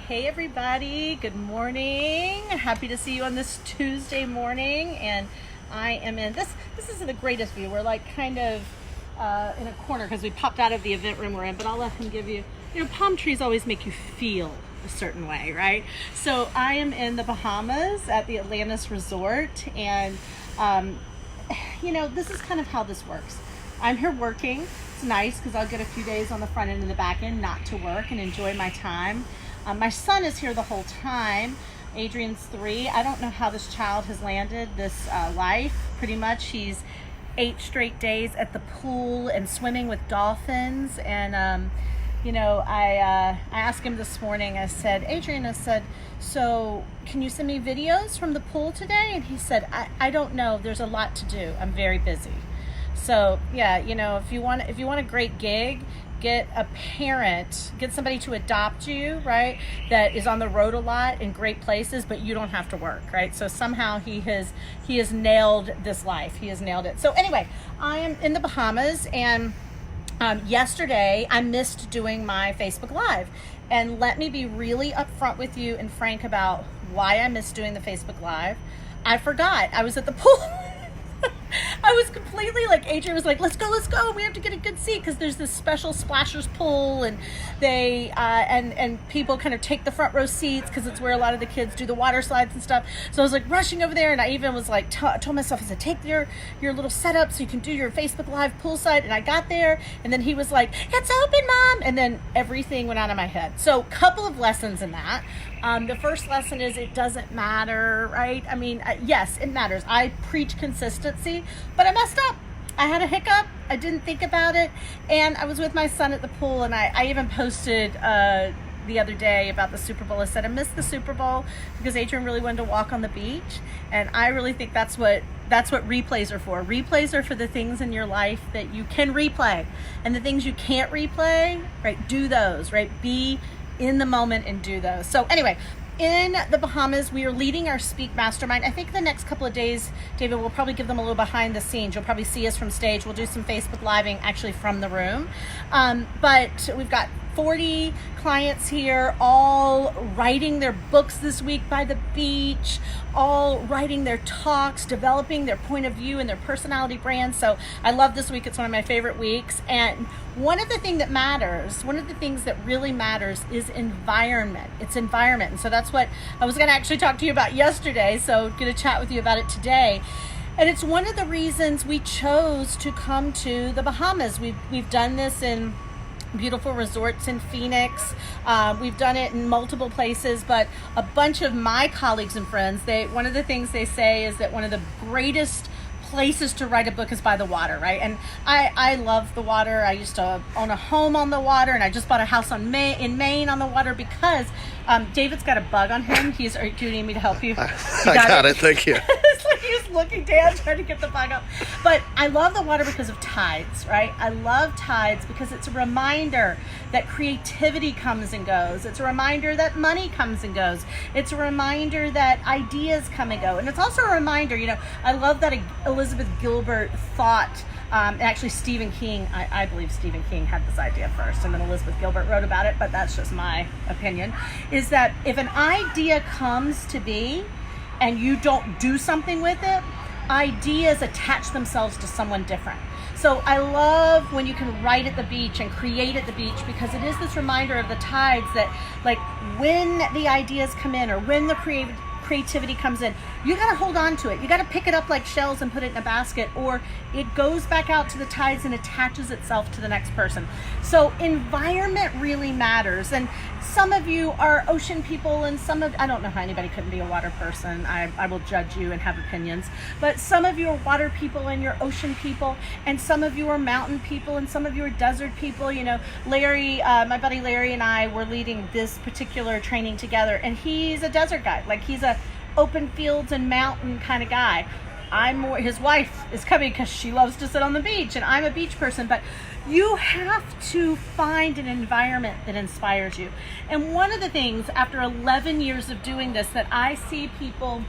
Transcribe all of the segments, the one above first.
Hey everybody, good morning. Happy to see you on this Tuesday morning. And I am in this isn't the greatest view. We're like kind of in a corner because we popped out of the event room we're in, but I'll let him give you, palm trees always make you feel a certain way, right? So I am in the Bahamas at the Atlantis Resort, and this is kind of how this works. I'm here working. It's nice because I'll get a few days on the front end and the back end not to work and enjoy my time. My son is here the whole time. Adrian's 3. I don't know how this child has landed this life. Pretty much he's 8 straight days at the pool and swimming with dolphins. And I asked him this morning, Adrian, so can you send me videos from the pool today? And he said, I don't know, there's a lot to do, I'm very busy. So yeah, if you want a great gig, get a parent, get somebody to adopt you, right? That is on the road a lot in great places, but you don't have to work, right? So somehow he has nailed this life. He has nailed it. So anyway, I am in the Bahamas, and yesterday I missed doing my Facebook Live. And let me be really upfront with you and frank about why I missed doing the Facebook Live. I forgot. I was at the pool. I was completely Adrian was like, let's go, we have to get a good seat because there's this special splashers pool, and they and people kind of take the front row seats because it's where a lot of the kids do the water slides and stuff. So I was rushing over there, and I even was told myself, I said, take your little setup so you can do your Facebook Live poolside. And I got there, and then he was like, it's open, Mom, and then everything went out of my head. So couple of lessons in that. The first lesson is it doesn't matter, right? I mean, yes, it matters. I preach consistency, but I messed up. I had a hiccup. I didn't think about it. And I was with my son at the pool, and I even posted the other day about the Super Bowl. I said, I missed the Super Bowl because Adrian really wanted to walk on the beach. And I really think that's what replays are for. Replays are for the things in your life that you can replay. And the things you can't replay, right, do those, right? Be in the moment and do those. So anyway, in the Bahamas, we are leading our Speak Mastermind. I think the next couple of days, David, we'll probably give them a little behind the scenes. You'll probably see us from stage. We'll do some Facebook Living actually from the room. But we've got 40 clients here, all writing their books this week by the beach, all writing their talks, developing their point of view and their personality brand. So I love this week. It's one of my favorite weeks. And one of the things that really matters is environment. It's environment. And so that's what I was going to actually talk to you about yesterday. So I'm going to chat with you about it today. And it's one of the reasons we chose to come to the Bahamas. We've done this in beautiful resorts in Phoenix. We've done it in multiple places, but a bunch of my colleagues and friends, one of the things they say is that one of the greatest places to write a book is by the water, right? And I love the water. I used to own a home on the water, and I just bought a house in Maine on the water because David's got a bug on him. Do you need me to help you? I got it. Thank you. It's like he's looking down trying to get the bug up. But I love the water because of tides, right? I love tides because it's a reminder that creativity comes and goes. It's a reminder that money comes and goes. It's a reminder that ideas come and go. And it's also a reminder, I love that Elizabeth Gilbert thought, and actually Stephen King, I believe Stephen King had this idea first, and then Elizabeth Gilbert wrote about it, but that's just my opinion, is that if an idea comes to be and you don't do something with it, ideas attach themselves to someone different. So I love when you can write at the beach and create at the beach, because it is this reminder of the tides that when the ideas come in or when the creativity comes in, you got to hold on to it. You got to pick it up like shells and put it in a basket, or it goes back out to the tides and attaches itself to the next person. So environment really matters. And some of you are ocean people, and I don't know how anybody couldn't be a water person. I will judge you and have opinions. But some of you are water people and you're ocean people, and some of you are mountain people, and some of you are desert people. Larry, my buddy Larry, and I were leading this particular training together, and he's a desert guy. He's a open fields and mountain kind of guy. His wife is coming because she loves to sit on the beach, and I'm a beach person. But you have to find an environment that inspires you. And one of the things after 11 years of doing this that I see people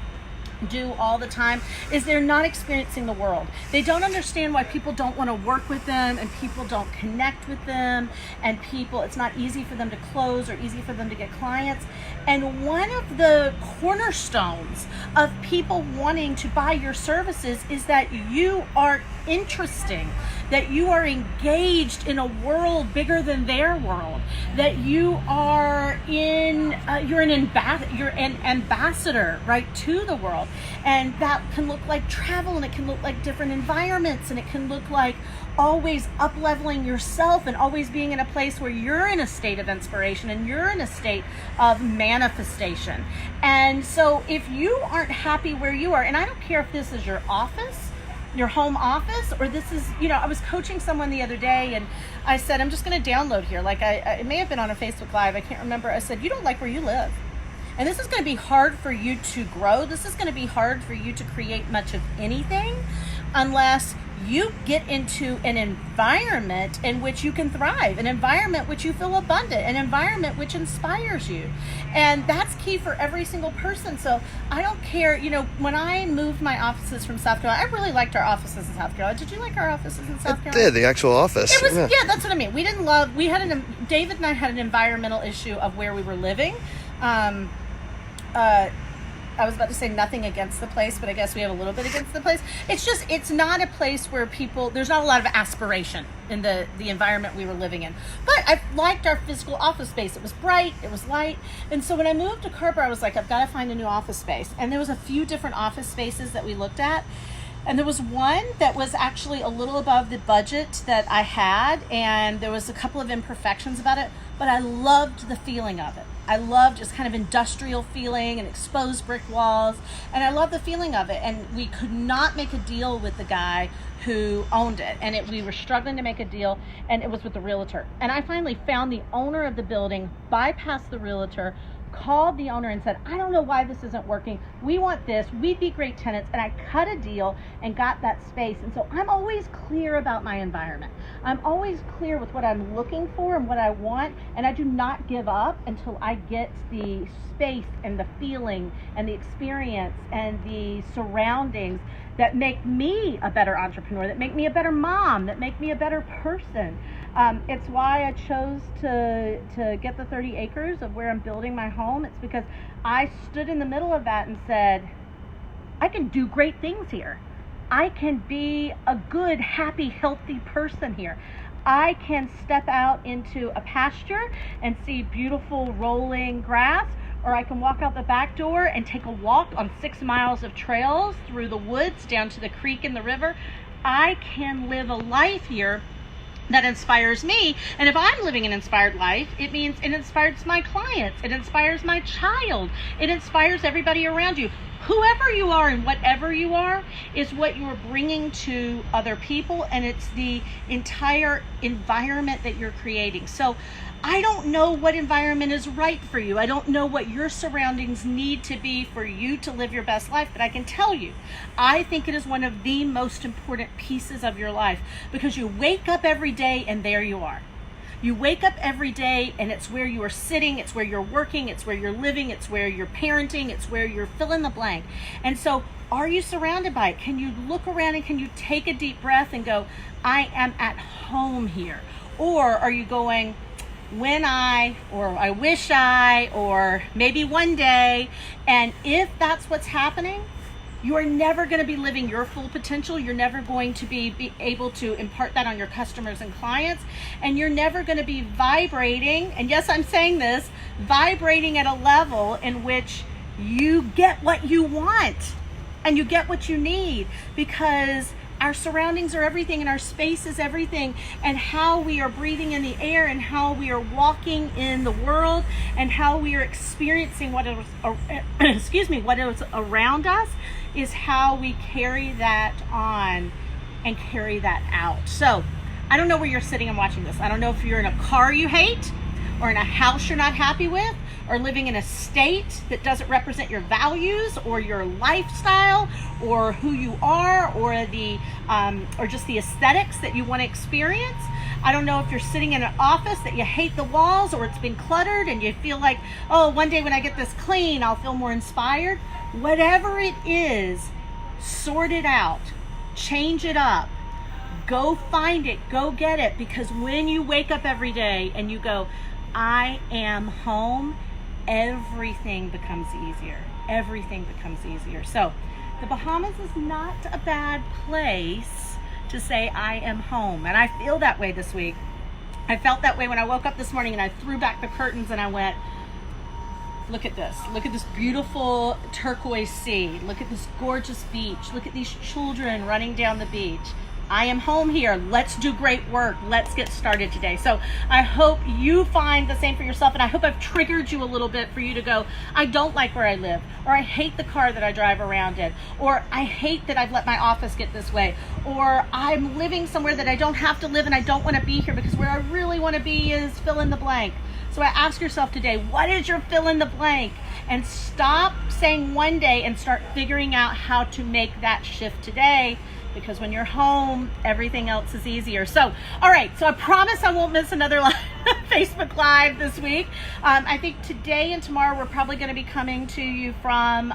do all the time is they're not experiencing the world. They don't understand why people don't want to work with them, and people don't connect with them, and it's not easy for them to close or easy for them to get clients. And one of the cornerstones of people wanting to buy your services is that you are interesting, that you are engaged in a world bigger than their world, that you are you're an ambassador, right, to the world. And that can look like travel, and it can look like different environments, and it can look like always up-leveling yourself and always being in a place where you're in a state of inspiration and you're in a state of manifestation. And so if you aren't happy where you are, and I don't care if this is your office, your home office, or this is, I was coaching someone the other day, and I said, I'm just going to download here. Like it may have been on a Facebook Live, I can't remember. I said, you don't like where you live. And this is going to be hard for you to grow. This is going to be hard for you to create much of anything unless you get into an environment in which you can thrive, an environment which you feel abundant, an environment which inspires you. And that's key for every single person. So I don't care, when I moved my offices from South Carolina, I really liked our offices in South Carolina. Did you like our offices in South Carolina? I did, the actual office. It was, yeah, that's what I mean. David and I had an environmental issue of where we were living. I was about to say nothing against the place, but I guess we have a little bit against the place. It's not a place where there's not a lot of aspiration in the environment we were living in. But I liked our physical office space. It was bright, it was light. And so when I moved to Carver, I was like, I've got to find a new office space. And there was a few different office spaces that we looked at. And there was one that was actually a little above the budget that I had, and there was a couple of imperfections about it, but I loved the feeling of it. I loved just kind of industrial feeling and exposed brick walls, and I loved the feeling of it. And we could not make a deal with the guy who owned it, and we were struggling to make a deal, and it was with the realtor. And I finally found the owner of the building, bypassed the realtor, called the owner and said, I don't know why this isn't working. We want this. We'd be great tenants. And I cut a deal and got that space. And so I'm always clear about my environment. I'm always clear with what I'm looking for and what I want. And I do not give up until I get the space and the feeling and the experience and the surroundings that make me a better entrepreneur, that make me a better mom, that make me a better person. It's why I chose to get the 30 acres of where I'm building my home. It's because I stood in the middle of that and said, I can do great things here. I can be a good, happy, healthy person here. I can step out into a pasture and see beautiful rolling grass, or I can walk out the back door and take a walk on 6 miles of trails through the woods down to the creek and the river. I can live a life here that inspires me. And if I'm living an inspired life, it means it inspires my clients, it inspires my child, it inspires everybody around you. Whoever you are and whatever you are is what you are bringing to other people, and it's the entire environment that you're creating. So I don't know what environment is right for you. I don't know what your surroundings need to be for you to live your best life, but I can tell you, I think it is one of the most important pieces of your life, because you wake up every day and there you are. You wake up every day and it's where you are sitting, it's where you're working, it's where you're living, it's where you're parenting, it's where you're fill in the blank. And so are you surrounded by it? Can you look around and can you take a deep breath and go, I am at home here? Or are you going, when or I wish or maybe one day? And if that's what's happening, you are never going to be living your full potential. You're never going to be able to impart that on your customers and clients. And you're never going to be vibrating, and yes, I'm saying this, vibrating at a level in which you get what you want and you get what you need, because our surroundings are everything and our space is everything, and how we are breathing in the air and how we are walking in the world and how we are experiencing what is around us is how we carry that on and carry that out. So I don't know where you're sitting and watching this. I don't know if you're in a car you hate, or in a house you're not happy with, or living in a state that doesn't represent your values or your lifestyle or who you are, or just the aesthetics that you want to experience. I don't know if you're sitting in an office that you hate the walls, or it's been cluttered and you feel like, oh, one day when I get this clean, I'll feel more inspired. Whatever it is, sort it out, change it up, go find it, go get it. Because when you wake up every day and you go, I am home, everything becomes easier. Everything becomes easier. So the Bahamas is not a bad place to say I am home. And I feel that way this week. I felt that way when I woke up this morning and I threw back the curtains and I went, look at this. Look at this beautiful turquoise sea. Look at this gorgeous beach. Look at these children running down the beach. I am home here. Let's do great work. Let's get started today. So I hope you find the same for yourself, and I hope I've triggered you a little bit for you to go, I don't like where I live, or I hate the car that I drive around in, or I hate that I've let my office get this way, or I'm living somewhere that I don't have to live and I don't want to be here because where I really want to be is fill in the blank. So I ask yourself today, what is your fill in the blank? And stop saying one day and start figuring out how to make that shift today. Because when you're home, everything else is easier. So, all right, so I promise I won't miss another Facebook Live this week. I think today and tomorrow we're probably going to be coming to you from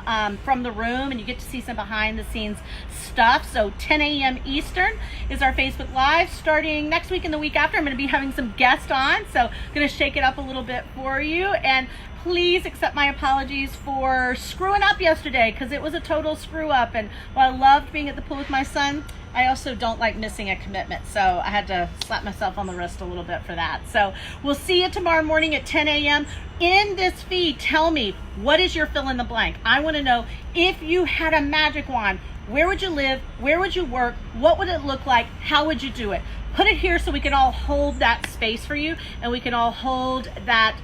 the room, and you get to see some behind the scenes stuff. So 10 a.m. Eastern is our Facebook Live. Starting next week and the week after, I'm going to be having some guests on. So I'm going to shake it up a little bit for you. And please accept my apologies for screwing up yesterday, because it was a total screw up. And while I loved being at the pool with my son, I also don't like missing a commitment. So I had to slap myself on the wrist a little bit for that. So we'll see you tomorrow morning at 10 a.m. In this feed, tell me, what is your fill in the blank? I want to know, if you had a magic wand, where would you live? Where would you work? What would it look like? How would you do it? Put it here so we can all hold that space for you, and we can all hold that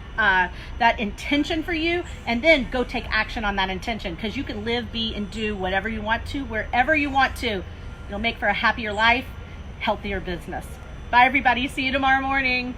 intention for you, and then go take action on that intention, because you can live, be, and do whatever you want to, wherever you want to. It'll make for a happier life, healthier business. Bye, everybody. See you tomorrow morning.